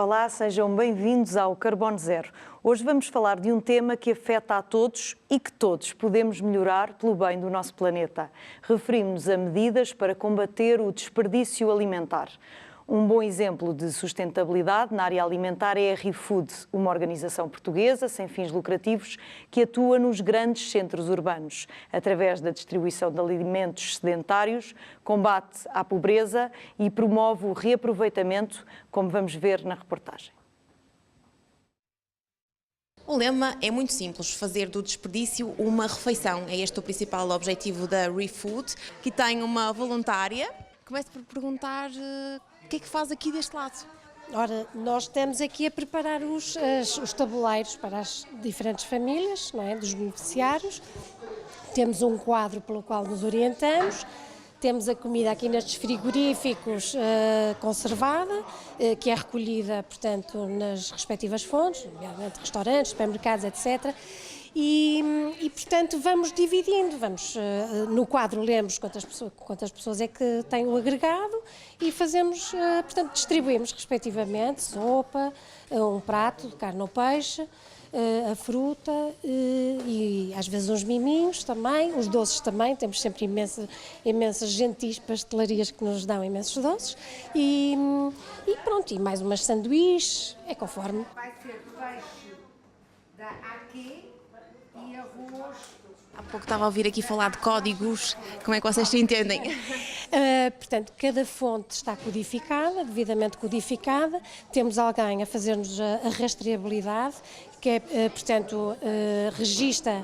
Olá, sejam bem-vindos ao Carbono Zero. Hoje vamos falar de um tema que afeta a todos e que todos podemos melhorar pelo bem do nosso planeta. Referimos-nos a medidas para combater o desperdício alimentar. Um bom exemplo de sustentabilidade na área alimentar é a ReFood, uma organização portuguesa sem fins lucrativos que atua nos grandes centros urbanos, através da distribuição de alimentos sedentários, combate à pobreza e promove o reaproveitamento, como vamos ver na reportagem. O lema é muito simples, fazer do desperdício uma refeição. É este o principal objetivo da ReFood, que tem uma voluntária. Começo por perguntar o que é que faz aqui deste lado? Ora, nós estamos aqui a preparar os tabuleiros para as diferentes famílias, não é? Dos beneficiários. Temos um quadro pelo qual nos orientamos. Temos a comida aqui nestes frigoríficos conservada, que é recolhida, portanto, nas respectivas fontes, nomeadamente restaurantes, supermercados, etc. E, portanto, vamos dividindo, no quadro lemos quantas pessoas é que têm o agregado e fazemos, portanto, distribuímos respectivamente sopa, um prato de carne ou peixe, a fruta e às vezes uns miminhos também, os doces também, temos sempre imensas gentis pastelarias que nos dão imensos doces e pronto, e mais umas sanduíches, é conforme. Vai ser peixe da Aqui e arroz. Há pouco estava a ouvir aqui falar de códigos, como é que vocês se entendem? Portanto, cada fonte está codificada, devidamente codificada, temos alguém a fazer-nos a rastreabilidade, que é, portanto, registra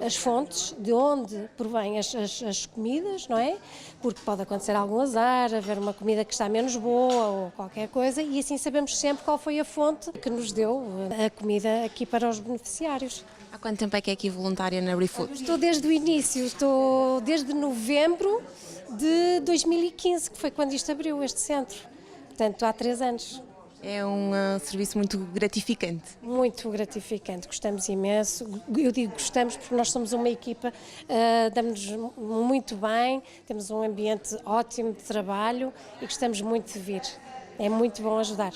as fontes, de onde provém as comidas, não é? Porque pode acontecer algum azar, haver uma comida que está menos boa ou qualquer coisa, e assim sabemos sempre qual foi a fonte que nos deu a comida aqui para os beneficiários. Há quanto tempo é que é aqui voluntária na ReFood? Estou desde o início, estou desde novembro de 2015, que foi quando isto abriu, este centro. Portanto, há 3 anos. É um serviço muito gratificante. Muito gratificante, gostamos imenso. Eu digo gostamos porque nós somos uma equipa, damos-nos muito bem, temos um ambiente ótimo de trabalho e gostamos muito de vir. É muito bom ajudar.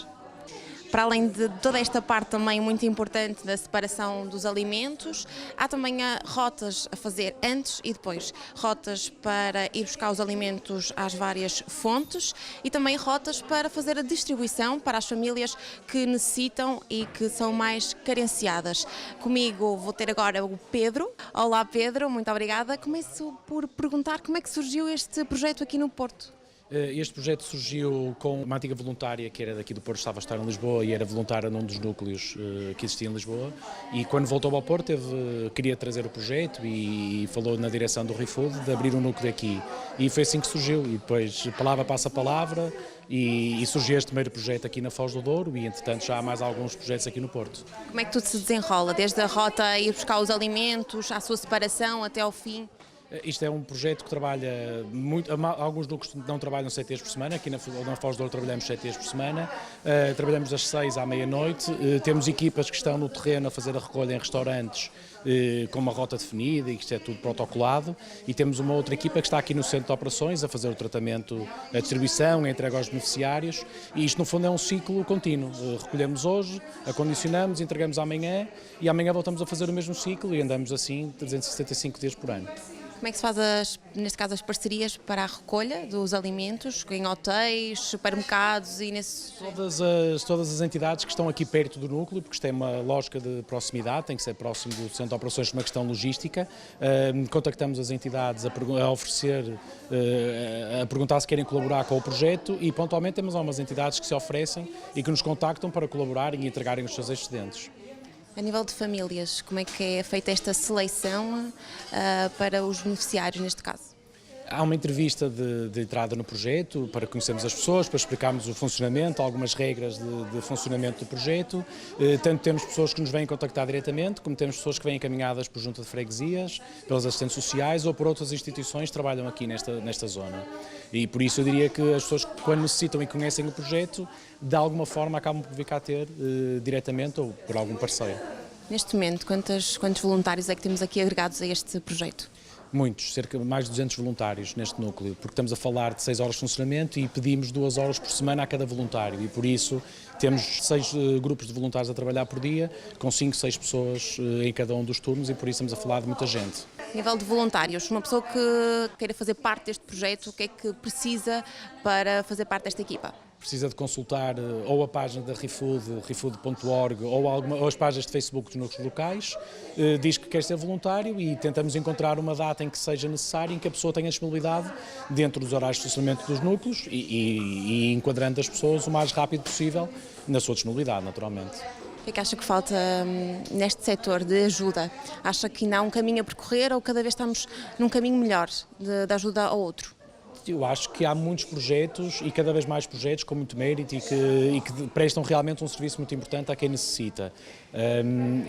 Para além de toda esta parte também muito importante da separação dos alimentos, há também rotas a fazer antes e depois. Rotas para ir buscar os alimentos às várias fontes e também rotas para fazer a distribuição para as famílias que necessitam e que são mais carenciadas. Comigo vou ter agora o Pedro. Olá Pedro, muito obrigada. Começo por perguntar como é que surgiu este projeto aqui no Porto. Este projeto surgiu com uma antiga voluntária que era daqui do Porto, estava a estar em Lisboa e era voluntária num dos núcleos que existia em Lisboa, e quando voltou ao Porto queria trazer o projeto e falou na direção do ReFood de abrir um núcleo aqui, e foi assim que surgiu, e depois palavra passa palavra e surgiu este primeiro projeto aqui na Foz do Douro e entretanto já há mais alguns projetos aqui no Porto. Como é que tudo se desenrola, desde a rota a ir buscar os alimentos, à sua separação até ao fim? Isto é um projeto que trabalha muito, alguns núcleos não trabalham 7 dias por semana, aqui na Foz do Douro trabalhamos 7 dias por semana, trabalhamos das 6 à meia-noite, temos equipas que estão no terreno a fazer a recolha em restaurantes com uma rota definida e que isto é tudo protocolado, e temos uma outra equipa que está aqui no centro de operações a fazer o tratamento, a distribuição, a entrega aos beneficiários, e isto no fundo é um ciclo contínuo, recolhemos hoje, acondicionamos, entregamos amanhã e amanhã voltamos a fazer o mesmo ciclo e andamos assim 365 dias por ano. Como é que se faz, neste caso, as parcerias para a recolha dos alimentos em hotéis, supermercados e nesse... Todas as entidades que estão aqui perto do núcleo, porque isto tem uma lógica de proximidade, tem que ser próximo do centro de operações por uma questão logística. Contactamos as entidades a oferecer, a perguntar se querem colaborar com o projeto e pontualmente temos algumas entidades que se oferecem e que nos contactam para colaborarem e entregarem os seus excedentes. A nível de famílias, como é que é feita esta seleção para os beneficiários neste caso? Há uma entrevista de entrada no projeto para conhecermos as pessoas, para explicarmos o funcionamento, algumas regras de funcionamento do projeto. Tanto temos pessoas que nos vêm contactar diretamente, como temos pessoas que vêm encaminhadas por junta de freguesias, pelas assistentes sociais ou por outras instituições que trabalham aqui nesta zona. E por isso eu diria que as pessoas, quando necessitam e conhecem o projeto, de alguma forma acabam por vir cá ter diretamente ou por algum parceiro. Neste momento, quantos voluntários é que temos aqui agregados a este projeto? Muitos, cerca de mais de 200 voluntários neste núcleo, porque estamos a falar de 6 horas de funcionamento e pedimos 2 horas por semana a cada voluntário e por isso temos 6 grupos de voluntários a trabalhar por dia, com 5, 6 pessoas em cada um dos turnos e por isso estamos a falar de muita gente. A nível de voluntários, uma pessoa que queira fazer parte deste projeto, o que é que precisa para fazer parte desta equipa? Precisa de consultar ou a página da ReFood, refood.org, ou as páginas de Facebook dos núcleos locais, diz que quer ser voluntário e tentamos encontrar uma data em que seja necessário, em que a pessoa tenha disponibilidade dentro dos horários de funcionamento dos núcleos e enquadrando as pessoas o mais rápido possível na sua disponibilidade, naturalmente. O que é que acha que falta neste setor de ajuda? Acha que ainda há um caminho a percorrer ou cada vez estamos num caminho melhor de ajuda ao outro? Eu acho que há muitos projetos e cada vez mais projetos com muito mérito e que prestam realmente um serviço muito importante a quem necessita.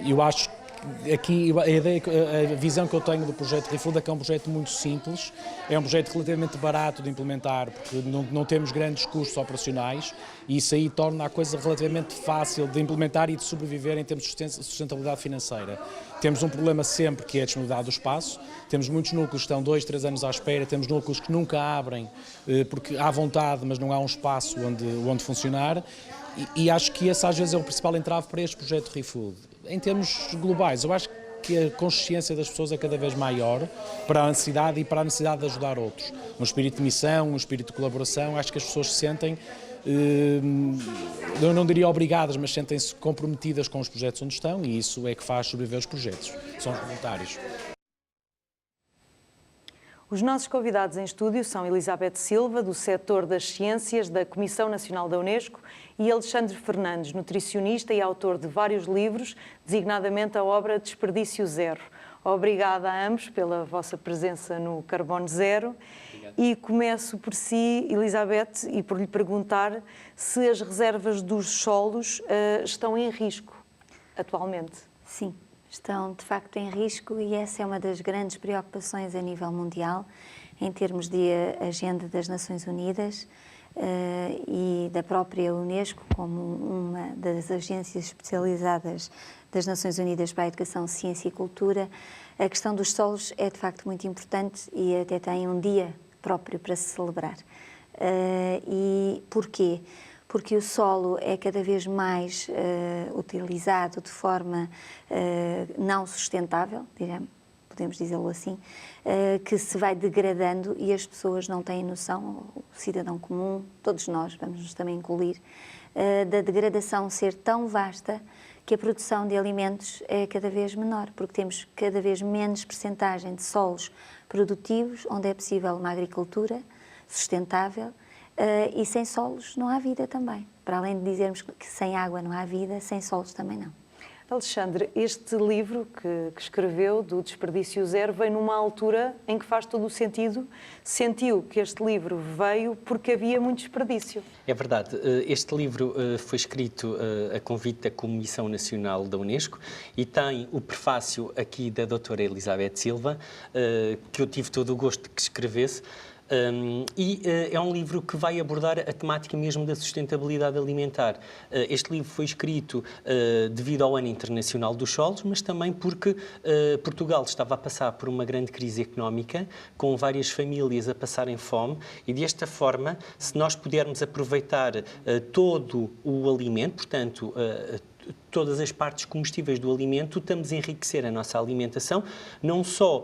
Eu acho que aqui a visão que eu tenho do projeto ReFood é que é um projeto muito simples, é um projeto relativamente barato de implementar, porque não temos grandes custos operacionais e isso aí torna a coisa relativamente fácil de implementar e de sobreviver em termos de sustentabilidade financeira. Temos um problema sempre que é a disponibilidade do espaço, temos muitos núcleos que estão 2, 3 anos à espera, temos núcleos que nunca abrem porque há vontade, mas não há um espaço onde funcionar e acho que esse às vezes é o principal entrave para este projeto ReFood. Em termos globais, eu acho que a consciência das pessoas é cada vez maior para a necessidade de ajudar outros. Um espírito de missão, um espírito de colaboração, acho que as pessoas se sentem, eu não diria obrigadas, mas sentem-se comprometidas com os projetos onde estão e isso é que faz sobreviver os projetos, são os voluntários. Os nossos convidados em estúdio são Elizabeth Silva, do setor das ciências da Comissão Nacional da Unesco, e Alexandre Fernandes, nutricionista e autor de vários livros, designadamente a obra Desperdício Zero. Obrigada a ambos pela vossa presença no Carbono Zero. Obrigado. E começo por si, Elizabeth, e por lhe perguntar se as reservas dos solos estão em risco atualmente. Sim. Estão de facto em risco e essa é uma das grandes preocupações a nível mundial, em termos de agenda das Nações Unidas e da própria Unesco, como uma das agências especializadas das Nações Unidas para a Educação, Ciência e Cultura. A questão dos solos é de facto muito importante e até tem um dia próprio para se celebrar. E porquê? Porque o solo é cada vez mais utilizado de forma não sustentável, podemos dizê-lo assim, que se vai degradando e as pessoas não têm noção, o cidadão comum, todos nós, vamos nos também incluir, da degradação ser tão vasta que a produção de alimentos é cada vez menor, porque temos cada vez menos percentagem de solos produtivos, onde é possível uma agricultura sustentável. E sem solos não há vida também. Para além de dizermos que sem água não há vida, sem solos também não. Alexandre, este livro que escreveu, do Desperdício Zero, veio numa altura em que faz todo o sentido. Sentiu que este livro veio porque havia muito desperdício. É verdade. Este livro foi escrito a convite da Comissão Nacional da Unesco e tem o prefácio aqui da doutora Elizabeth Silva, que eu tive todo o gosto de que escrevesse. É um livro que vai abordar a temática mesmo da sustentabilidade alimentar. Este livro foi escrito devido ao Ano Internacional dos Solos, mas também porque Portugal estava a passar por uma grande crise económica, com várias famílias a passarem fome, e desta forma, se nós pudermos aproveitar todo o alimento, portanto, todas as partes comestíveis do alimento, estamos a enriquecer a nossa alimentação, não só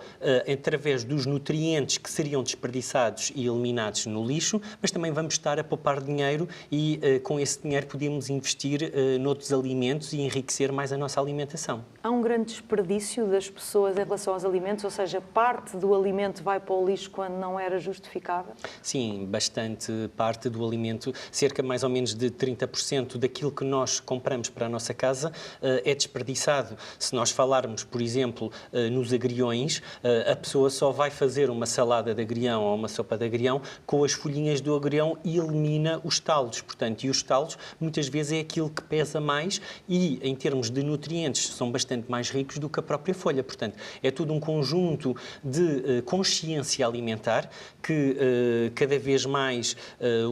através dos nutrientes que seriam desperdiçados e eliminados no lixo, mas também vamos estar a poupar dinheiro e com esse dinheiro podemos investir noutros alimentos e enriquecer mais a nossa alimentação. Há um grande desperdício das pessoas em relação aos alimentos, ou seja, parte do alimento vai para o lixo quando não era justificável? Sim, bastante parte do alimento, cerca mais ou menos de 30% daquilo que nós compramos para a nossa casa é desperdiçado. Se nós falarmos, por exemplo, nos agriões, a pessoa só vai fazer uma salada de agrião ou uma sopa de agrião com as folhinhas do agrião e elimina os talos. Portanto, e os talos muitas vezes é aquilo que pesa mais e, em termos de nutrientes, são bastante mais ricos do que a própria folha. Portanto, é tudo um conjunto de consciência alimentar que cada vez mais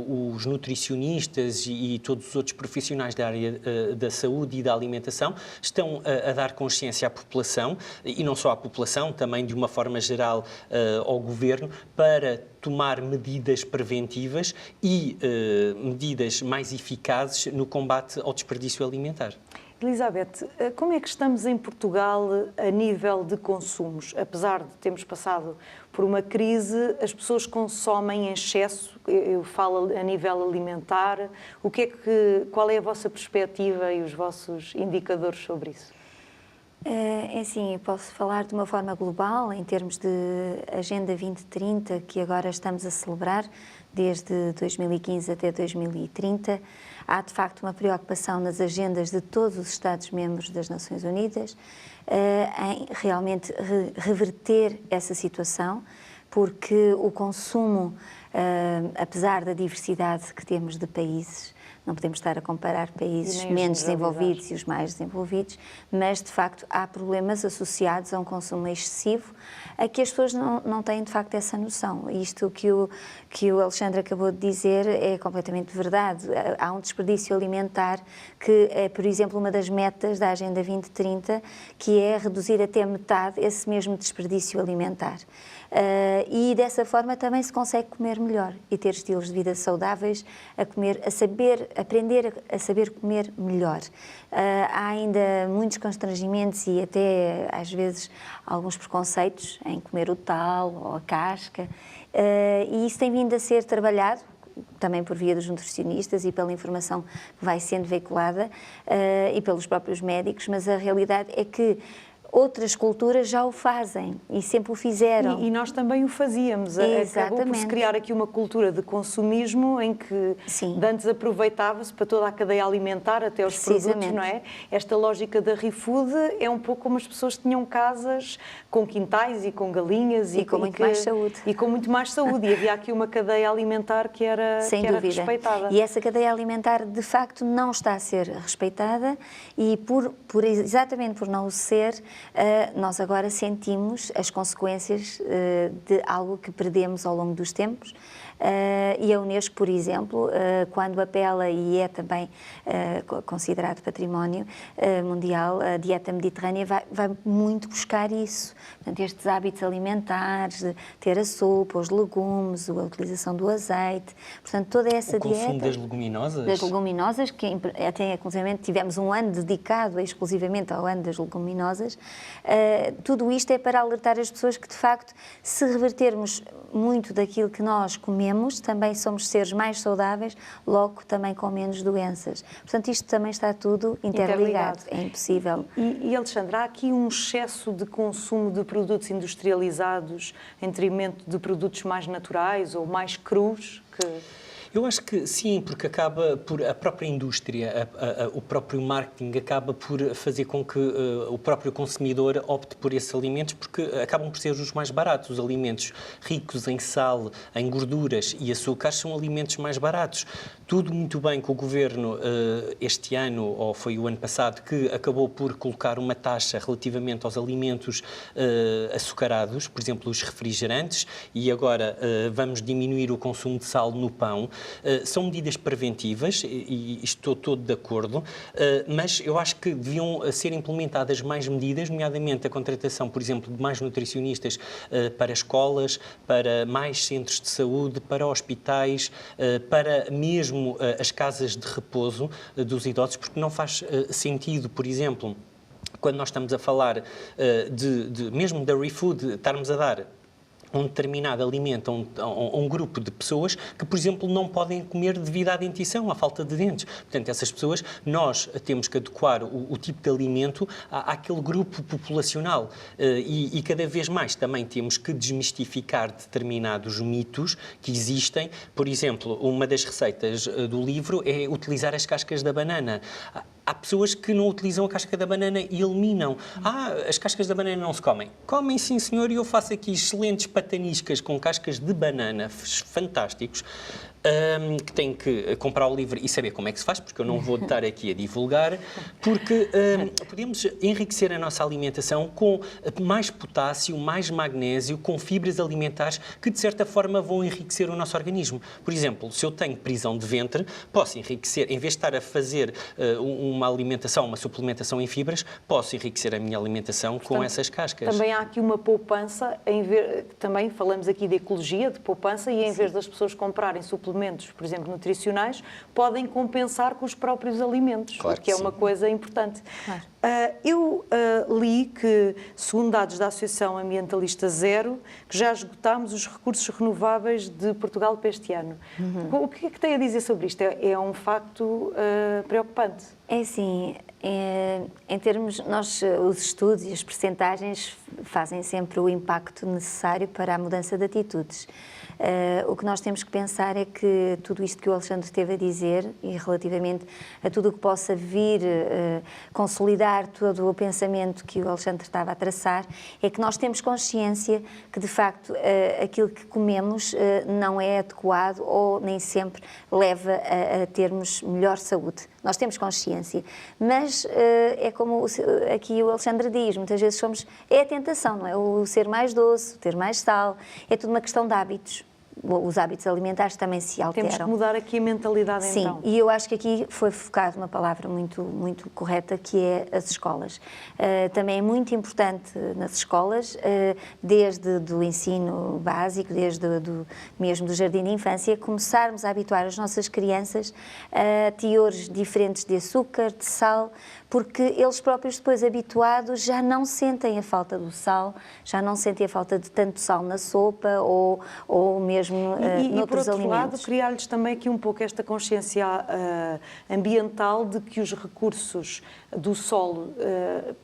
os nutricionistas e todos os outros profissionais da área da saúde saúde e da alimentação, estão a dar consciência à população, e não só à população, também de uma forma geral ao Governo, para tomar medidas preventivas e medidas mais eficazes no combate ao desperdício alimentar. Elizabeth, como é que estamos em Portugal a nível de consumos? Apesar de termos passado por uma crise, as pessoas consomem em excesso, eu falo a nível alimentar. Qual é a vossa perspectiva e os vossos indicadores sobre isso? É assim, eu posso falar de uma forma global, em termos de Agenda 2030, que agora estamos a celebrar, desde 2015 até 2030. Há, de facto, uma preocupação nas agendas de todos os Estados-membros das Nações Unidas em realmente reverter essa situação, porque o consumo, apesar da diversidade que temos de países, não podemos estar a comparar países menos desenvolvidos e os mais desenvolvidos, mas, de facto, há problemas associados a um consumo excessivo, a que as pessoas não têm, de facto, essa noção. Isto que o Alexandre acabou de dizer é completamente verdade. Há um desperdício alimentar que é, por exemplo, uma das metas da Agenda 2030, que é reduzir até metade esse mesmo desperdício alimentar. E dessa forma também se consegue comer melhor e ter estilos de vida saudáveis, aprender a saber comer melhor. Há ainda muitos constrangimentos e até às vezes alguns preconceitos em comer o talo ou a casca, e isso tem vindo a ser trabalhado também por via dos nutricionistas e pela informação que vai sendo veiculada e pelos próprios médicos, mas a realidade é que outras culturas já o fazem e sempre o fizeram. E nós também o fazíamos. Acabou por se criar aqui uma cultura de consumismo em que antes aproveitava-se para toda a cadeia alimentar, até os produtos, não é? Esta lógica da ReFood é um pouco como as pessoas tinham casas com quintais e com galinhas e com muito mais saúde. E com muito mais saúde. E havia aqui uma cadeia alimentar que era respeitada. E essa cadeia alimentar, de facto, não está a ser respeitada e exatamente por não o ser, nós agora sentimos as consequências de algo que perdemos ao longo dos tempos. E a Unesco, por exemplo, quando apela, e é também considerado património mundial, a dieta mediterrânea vai muito buscar isso. Portanto, estes hábitos alimentares, ter a sopa, os legumes, a utilização do azeite, portanto, toda essa dieta... O consumo das leguminosas? Das leguminosas, que até, inclusive, tivemos um ano dedicado exclusivamente ao ano das leguminosas. Tudo isto é para alertar as pessoas que, de facto, se revertermos muito daquilo que nós comemos, também somos seres mais saudáveis, logo também com menos doenças. Portanto, isto também está tudo interligado. É impossível. E Alexandre, há aqui um excesso de consumo de produtos industrializados em detrimento de produtos mais naturais ou mais crus? Eu acho que sim, porque acaba por a própria indústria, o próprio marketing acaba por fazer com que o próprio consumidor opte por esses alimentos, porque acabam por ser os mais baratos. Os alimentos ricos em sal, em gorduras e açúcares são alimentos mais baratos. Tudo muito bem que o Governo este ano, ou foi o ano passado, que acabou por colocar uma taxa relativamente aos alimentos açucarados, por exemplo, os refrigerantes, e agora vamos diminuir o consumo de sal no pão. São medidas preventivas e estou todo de acordo, mas eu acho que deviam ser implementadas mais medidas, nomeadamente a contratação, por exemplo, de mais nutricionistas para escolas, para mais centros de saúde, para hospitais, para mesmo as casas de repouso dos idosos, porque não faz sentido, por exemplo, quando nós estamos a falar mesmo da ReFood, estarmos a dar um determinado alimento a um grupo de pessoas que, por exemplo, não podem comer devido à dentição, à falta de dentes. Portanto, essas pessoas, nós temos que adequar o tipo de alimento àquele grupo populacional. E cada vez mais também temos que desmistificar determinados mitos que existem. Por exemplo, uma das receitas do livro é utilizar as cascas da banana. Há pessoas que não utilizam a casca da banana e eliminam. As cascas da banana não se comem. Comem, sim, senhor, e eu faço aqui excelentes pataniscas com cascas de banana, fantásticos. que têm que comprar o livro e saber como é que se faz, porque eu não vou estar aqui a divulgar, porque podemos enriquecer a nossa alimentação com mais potássio, mais magnésio, com fibras alimentares que, de certa forma, vão enriquecer o nosso organismo. Por exemplo, se eu tenho prisão de ventre, posso enriquecer, em vez de estar a fazer uma alimentação, uma suplementação em fibras, posso enriquecer a minha alimentação com essas cascas. Também há aqui uma poupança, também falamos aqui de ecologia, de poupança, e em vez das pessoas comprarem suplementos, por exemplo, nutricionais, podem compensar com os próprios alimentos, claro que é sim. uma coisa importante. Claro. Eu li que, segundo dados da Associação Ambientalista Zero, que já esgotámos os recursos renováveis de Portugal para este ano. O que é que tem a dizer sobre isto? É um facto preocupante. É assim, em termos, os estudos e as percentagens fazem sempre o impacto necessário para a mudança de atitudes. O que nós temos que pensar é que tudo isto que o Alexandre esteve a dizer, e relativamente a tudo o que possa vir consolidar todo o pensamento que o Alexandre estava a traçar, é que nós temos consciência que, de facto, aquilo que comemos não é adequado ou nem sempre leva a termos melhor saúde. Nós temos consciência, mas é como aqui o Alexandre diz, muitas vezes é a tentação, não é? O ser mais doce, o ter mais sal, é tudo uma questão de hábitos. Os hábitos alimentares também se alteram. Temos que mudar aqui a mentalidade, sim, então. Sim, e eu acho que aqui foi focado uma palavra muito correta, que é as escolas. Também é muito importante nas escolas, desde o ensino básico, mesmo do jardim de infância, começarmos a habituar as nossas crianças a teores diferentes de açúcar, de sal, porque eles próprios, depois habituados, já não sentem a falta do sal, já não sentem a falta de tanto sal na sopa ou mesmo noutros por outro lado, alimentos. criar-lhes também aqui um pouco esta consciência ambiental de que os recursos do solo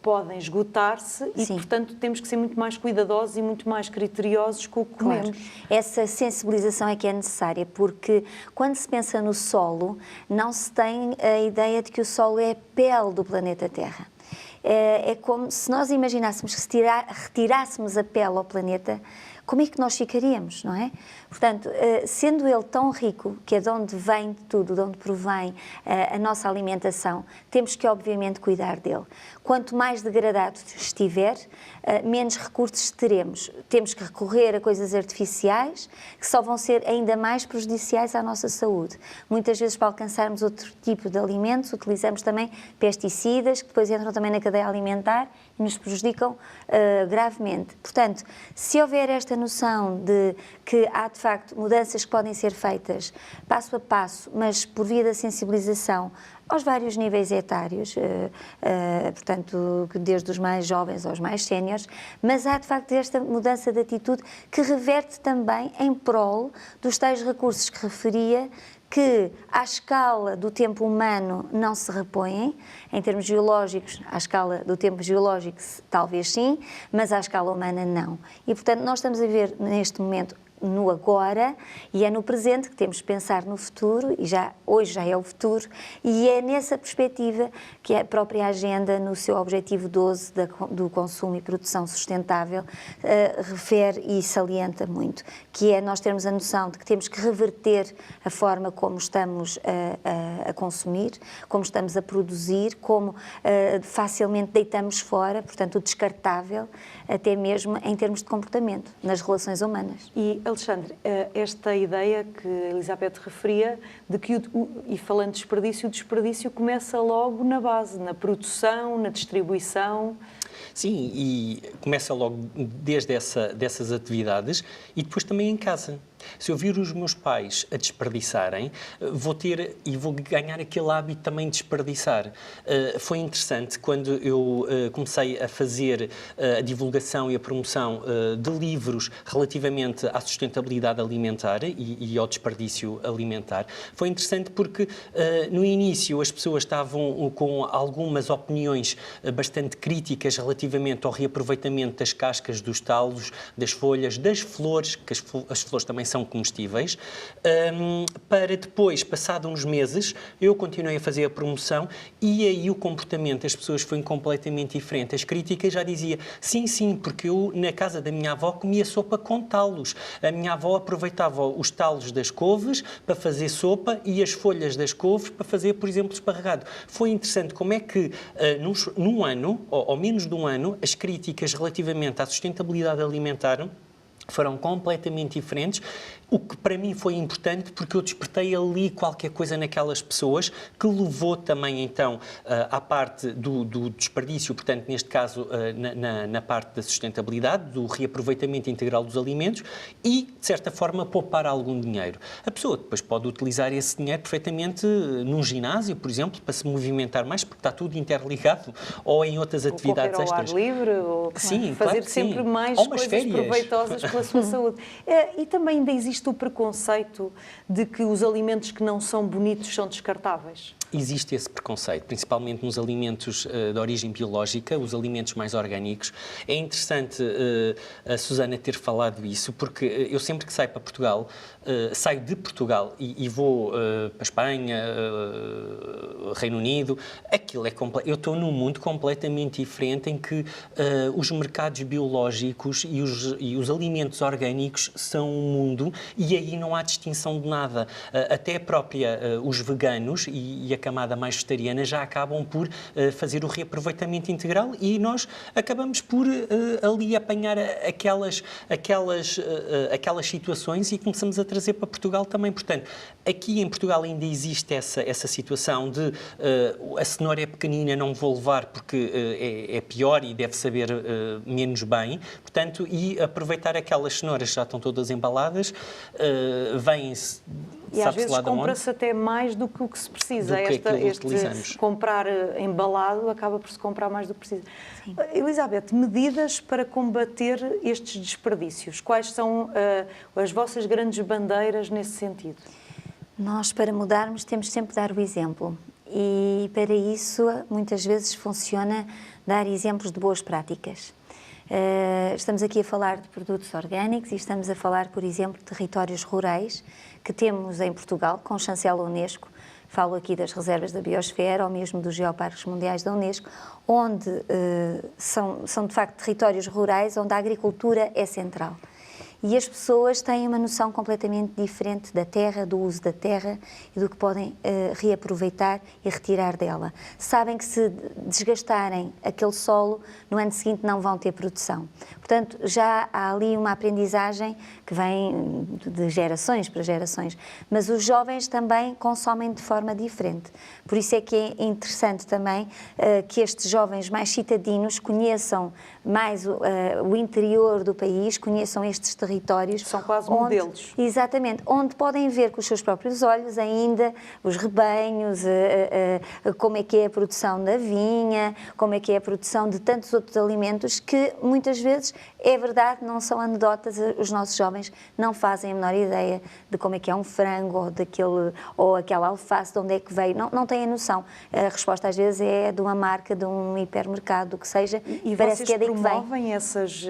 podem esgotar-se e, portanto, temos que ser muito mais cuidadosos e muito mais criteriosos com o que comemos. Claro. Essa sensibilização é que é necessária, porque quando se pensa no solo, não se tem a ideia de que o solo é a pele do planeta Terra. É como se nós imaginássemos que retirássemos a pele ao planeta, como é que nós ficaríamos, não é? Portanto, sendo ele tão rico, que é de onde vem tudo, de onde provém a nossa alimentação, temos que, obviamente, cuidar dele. Quanto mais degradado estiver, menos recursos teremos. Temos que recorrer a coisas artificiais, que só vão ser ainda mais prejudiciais à nossa saúde. Muitas vezes, para alcançarmos outro tipo de alimentos, utilizamos também pesticidas, que depois entram também na cadeia alimentar e nos prejudicam gravemente. Portanto, se houver esta noção de que há, de facto, mudanças que podem ser feitas passo a passo, mas por via da sensibilização aos vários níveis etários, portanto, desde os mais jovens aos mais séniores, mas há, de facto, esta mudança de atitude que reverte também em prol dos tais recursos que referia, que à escala do tempo humano não se repõem, em termos geológicos, à escala do tempo geológico talvez sim, mas à escala humana não. E, portanto, nós estamos a ver neste momento no agora e é no presente que temos de pensar no futuro, e hoje já é o futuro, e é nessa perspectiva que a própria agenda, no seu objetivo 12 do consumo e produção sustentável, refere e salienta muito, que é nós termos a noção de que temos que reverter a forma como estamos a consumir, como estamos a produzir, como facilmente deitamos fora, portanto o descartável, até mesmo em termos de comportamento, nas relações humanas. E, Alexandre, esta ideia que a Elizabeth referia, de que, e falando de desperdício, o desperdício começa logo na base, na produção, na distribuição. Sim, e começa logo desde dessas atividades e depois também em casa. Se eu vir os meus pais a desperdiçarem, vou ter e vou ganhar aquele hábito também de desperdiçar. Foi interessante quando eu comecei a fazer a divulgação e a promoção de livros relativamente à sustentabilidade alimentar e ao desperdício alimentar. Foi interessante porque no início as pessoas estavam com algumas opiniões bastante críticas relativamente ao reaproveitamento das cascas, dos talos, das folhas, das flores, que as flores também são comestíveis, para depois, passado uns meses, eu continuei a fazer a promoção e aí o comportamento das pessoas foi completamente diferente. As críticas já dizia, sim, porque eu na casa da minha avó comia sopa com talos. A minha avó aproveitava os talos das couves para fazer sopa e as folhas das couves para fazer, por exemplo, esparregado. Foi interessante como é que num ano, ou menos de um ano, as críticas relativamente à sustentabilidade alimentar foram completamente diferentes, o que para mim foi importante porque eu despertei ali qualquer coisa naquelas pessoas que levou também então à parte do desperdício, portanto neste caso na parte da sustentabilidade, do reaproveitamento integral dos alimentos e de certa forma poupar algum dinheiro. A pessoa depois pode utilizar esse dinheiro perfeitamente num ginásio, por exemplo, para se movimentar mais, porque está tudo interligado, ou em outras atividades extras. Ou correr ao ar livre, ou sim, fazer claro que sempre sim. mais ou umas coisas férias. proveitosas pela sua saúde. E também ainda existe o preconceito de que os alimentos que não são bonitos são descartáveis? Existe esse preconceito, principalmente nos alimentos de origem biológica, os alimentos mais orgânicos. É interessante a Susana ter falado isso, porque eu sempre que saio para Portugal, saio de Portugal e vou para a Espanha, Reino Unido, aquilo é eu estou num mundo completamente diferente em que os mercados biológicos e os alimentos orgânicos são um mundo e aí não há distinção de nada. Até os veganos e a camada mais vegetariana já acabam por fazer o reaproveitamento integral e nós acabamos por ali apanhar aquelas situações e começamos a trazer para Portugal também. Portanto, aqui em Portugal ainda existe essa situação de a cenoura é pequenina, não vou levar porque é pior e deve saber menos bem. Portanto, e aproveitar aquelas cenouras que já estão todas embaladas, vêm-se. E às vezes compra-se até mais do que o que se precisa. Comprar embalado acaba por se comprar mais do que precisa. Sim. Elizabeth, medidas para combater estes desperdícios. Quais são as vossas grandes bandeiras nesse sentido? Nós, para mudarmos, temos sempre de dar o exemplo. E para isso, muitas vezes funciona dar exemplos de boas práticas. Estamos aqui a falar de produtos orgânicos e estamos a falar, por exemplo, de territórios rurais que temos em Portugal, com chancela Unesco. Falo aqui das reservas da biosfera ou mesmo dos geoparques mundiais da Unesco, onde são de facto territórios rurais onde a agricultura é central. E as pessoas têm uma noção completamente diferente da terra, do uso da terra e do que podem reaproveitar e retirar dela. Sabem que se desgastarem aquele solo, no ano seguinte não vão ter produção. Portanto, já há ali uma aprendizagem que vem de gerações para gerações. Mas os jovens também consomem de forma diferente. Por isso é que é interessante também que estes jovens mais citadinos conheçam mais o interior do país, conheçam estes territórios. São quase modelos. Exatamente, onde podem ver com os seus próprios olhos ainda os rebanhos, como é que é a produção da vinha, como é que é a produção de tantos outros alimentos que muitas vezes, é verdade, não são anedotas, os nossos jovens não fazem a menor ideia de como é que é um frango ou aquela alface, de onde é que veio, não têm a noção. A resposta às vezes é de uma marca, de um hipermercado, do que seja, e parece que é daí que vem. Promovem essas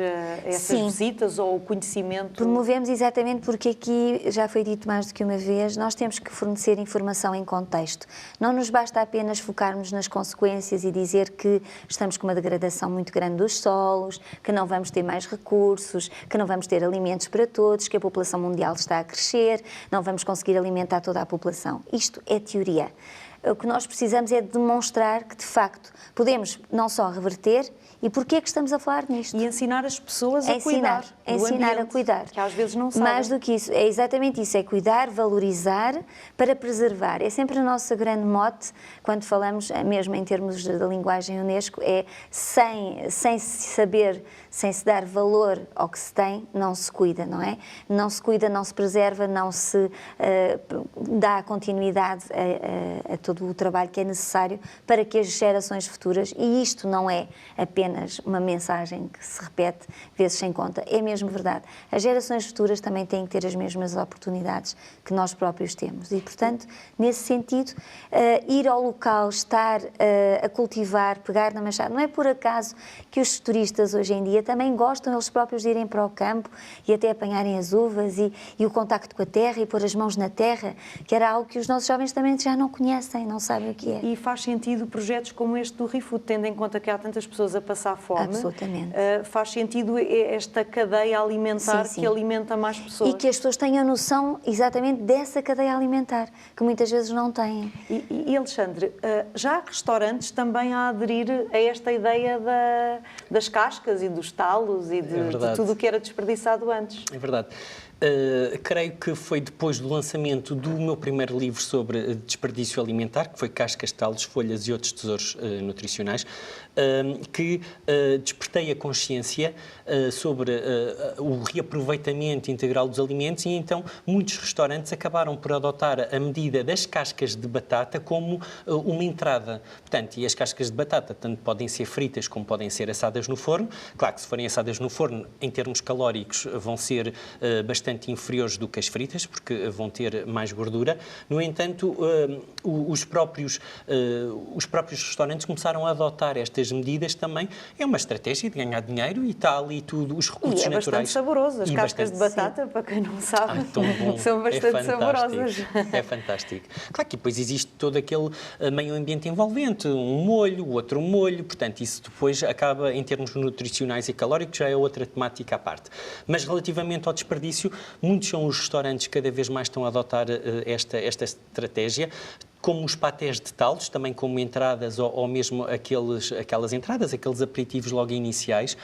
visitas ou o conhecimento? Promovemos exatamente porque aqui, já foi dito mais do que uma vez, nós temos que fornecer informação em contexto. Não nos basta apenas focarmos nas consequências e dizer que estamos com uma degradação muito grande dos solos, que não vamos ter mais recursos, que não vamos ter alimentos para todos, que a população mundial está a crescer, não vamos conseguir alimentar toda a população. Isto é teoria. O que nós precisamos é demonstrar que, de facto, podemos não só reverter. E porquê é que estamos a falar nisto? E ensinar as pessoas a cuidar. Ensinar a cuidar. Que às vezes não sabem. Mais do que isso, é exatamente isso, é cuidar, valorizar, para preservar. É sempre o nosso grande mote, quando falamos, mesmo em termos da linguagem Unesco, é sem se saber, sem se dar valor ao que se tem, não se cuida, não é? Não se cuida, não se preserva, não se dá continuidade a todo o trabalho que é necessário para que as gerações futuras, e isto não é apenas uma mensagem que se repete vezes sem conta, é mesmo verdade, as gerações futuras também têm que ter as mesmas oportunidades que nós próprios temos e, portanto, nesse sentido, ir ao local, estar a cultivar, pegar na machada, não é por acaso que os turistas hoje em dia também gostam eles próprios de irem para o campo e até apanharem as uvas e o contacto com a terra e pôr as mãos na terra, que era algo que os nossos jovens também já não conhecem, não sabem o que é. E faz sentido projetos como este do ReFood, tendo em conta que há tantas pessoas a passar fome. Absolutamente. Faz sentido esta cadeia alimentar sim. que alimenta mais pessoas. E que as pessoas tenham noção exatamente dessa cadeia alimentar, que muitas vezes não têm. E Alexandre, já há restaurantes também a aderir a esta ideia das cascas e dos talos e de tudo o que era desperdiçado antes? É verdade. Creio que foi depois do lançamento do meu primeiro livro sobre desperdício alimentar, que foi Cascas, Talos, Folhas e Outros Tesouros Nutricionais, que despertei a consciência sobre o reaproveitamento integral dos alimentos e então muitos restaurantes acabaram por adotar a medida das cascas de batata como uma entrada. Portanto, e as cascas de batata tanto podem ser fritas como podem ser assadas no forno. Claro que se forem assadas no forno, em termos calóricos, vão ser bastante inferiores do que as fritas, porque vão ter mais gordura. No entanto, os próprios restaurantes começaram a adotar estas medidas também. É uma estratégia de ganhar dinheiro e está ali tudo, os recursos naturais. E é bastante saboroso. As cascas de batata, para quem não sabe, são bastante saborosas. É fantástico. Claro que depois existe todo aquele meio ambiente envolvente, um molho, outro molho, portanto, isso depois acaba, em termos nutricionais e calóricos, já é outra temática à parte. Mas relativamente ao desperdício, muitos são os restaurantes que cada vez mais estão a adotar esta estratégia, como os patés de talos, também como entradas ou mesmo aquelas entradas, aqueles aperitivos logo iniciais,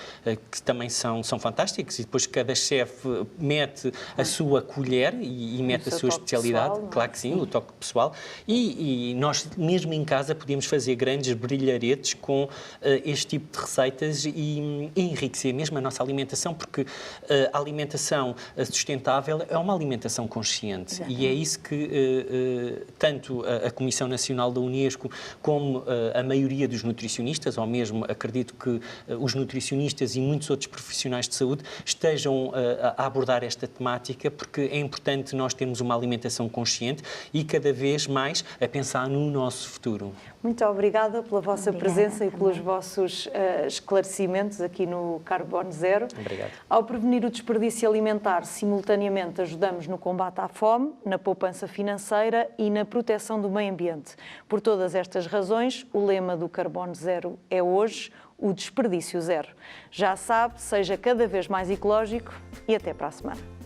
que também são fantásticos e depois cada chefe mete a sua colher e mete a sua especialidade, pessoal, claro que sim, o toque pessoal, e nós mesmo em casa podemos fazer grandes brilharetes com este tipo de receitas e enriquecer mesmo a nossa alimentação, porque a alimentação sustentável é uma alimentação consciente. Exatamente. E é isso que tanto a Comissão Nacional da Unesco, como a maioria dos nutricionistas, ou mesmo acredito que os nutricionistas e muitos outros profissionais de saúde estejam a abordar esta temática, porque é importante nós termos uma alimentação consciente e cada vez mais a pensar no nosso futuro. Muito obrigada pela vossa presença e pelos vossos esclarecimentos aqui no Carbono Zero. Obrigado. Ao prevenir o desperdício alimentar, simultaneamente ajudamos no combate à fome, na poupança financeira e na proteção do meio ambiente. Por todas estas razões, o lema do Carbono Zero é hoje o desperdício zero. Já sabe, seja cada vez mais ecológico e até para a semana.